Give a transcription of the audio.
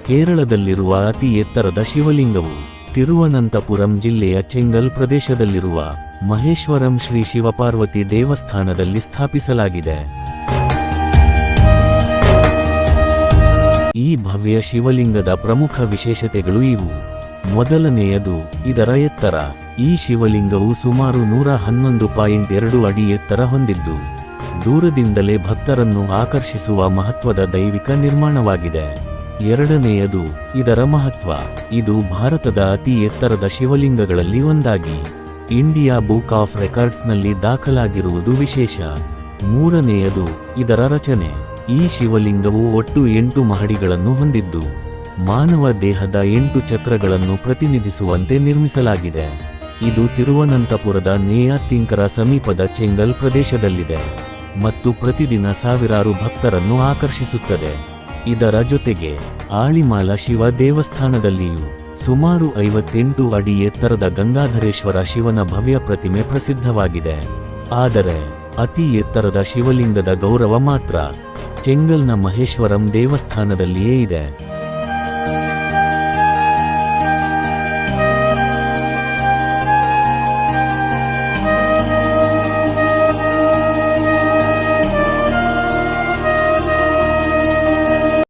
ಕೇರಳದಲ್ಲಿರುವ ಅತಿ ಎತ್ತರದ ಶಿವಲಿಂಗವು ತಿರುವನಂತಪುರಂ ಜಿಲ್ಲೆಯ ಚೆಂಗಲ್ ಪ್ರದೇಶದಲ್ಲಿರುವ ಮಹೇಶ್ವರಂ ಶ್ರೀ ಶಿವಪಾರ್ವತಿ ದೇವಸ್ಥಾನದಲ್ಲಿ ಸ್ಥಾಪಿಸಲಾಗಿದೆ. ಈ ಭವ್ಯ ಶಿವಲಿಂಗದ ಪ್ರಮುಖ ವಿಶೇಷತೆಗಳು ಇವು. ಮೊದಲನೆಯದು ಇದರ ಎತ್ತರ. ಈ ಶಿವಲಿಂಗವು ಸುಮಾರು 111.2 ಅಡಿ ಎತ್ತರ ಹೊಂದಿದ್ದು ದೂರದಿಂದಲೇ ಭಕ್ತರನ್ನು ಆಕರ್ಷಿಸುವ ಮಹತ್ವದ ದೈವಿಕ ನಿರ್ಮಾಣವಾಗಿದೆ. ಎರಡನೆಯದು ಇದರ ಮಹತ್ವ. ಇದು ಭಾರತದ ಅತಿ ಎತ್ತರದ ಶಿವಲಿಂಗಗಳಲ್ಲಿ ಒಂದಾಗಿ ಇಂಡಿಯಾ ಬುಕ್ ಆಫ್ ರೆಕಾರ್ಡ್ಸ್ನಲ್ಲಿ ದಾಖಲಾಗಿರುವುದು ವಿಶೇಷ. ಮೂರನೆಯದು ಇದರ ರಚನೆ. ಈ ಶಿವಲಿಂಗವು ಒಟ್ಟು 8 ಮಹಡಿಗಳನ್ನು ಹೊಂದಿದ್ದು ಮಾನವ ದೇಹದ 8 ಚಕ್ರಗಳನ್ನು ಪ್ರತಿನಿಧಿಸುವಂತೆ ನಿರ್ಮಿಸಲಾಗಿದೆ. ಇದು ತಿರುವನಂತಪುರದ ನೇಯ್ಯಾತಿಂಕರ ಸಮೀಪದ ಚೆಂಗಲ್ ಪ್ರದೇಶದಲ್ಲಿದೆ ಮತ್ತು ಪ್ರತಿದಿನ ಸಾವಿರಾರು ಭಕ್ತರನ್ನು ಆಕರ್ಷಿಸುತ್ತದೆ. ಇದರ ಜೊತೆಗೆ ಆಳಿಮಾಳ ಶಿವ ದೇವಸ್ಥಾನದಲ್ಲಿಯೂ ಸುಮಾರು 58 ಅಡಿ ಎತ್ತರದ ಗಂಗಾಧರೇಶ್ವರ ಶಿವನ ಭವ್ಯ ಪ್ರತಿಮೆ ಪ್ರಸಿದ್ಧವಾಗಿದೆ. ಆದರೆ ಅತಿ ಎತ್ತರದ ಶಿವಲಿಂಗದ ಗೌರವ ಮಾತ್ರ ಚೆಂಗಲ್ನ ಮಹೇಶ್ವರಂ ದೇವಸ್ಥಾನದಲ್ಲಿಯೇ ಇದೆ.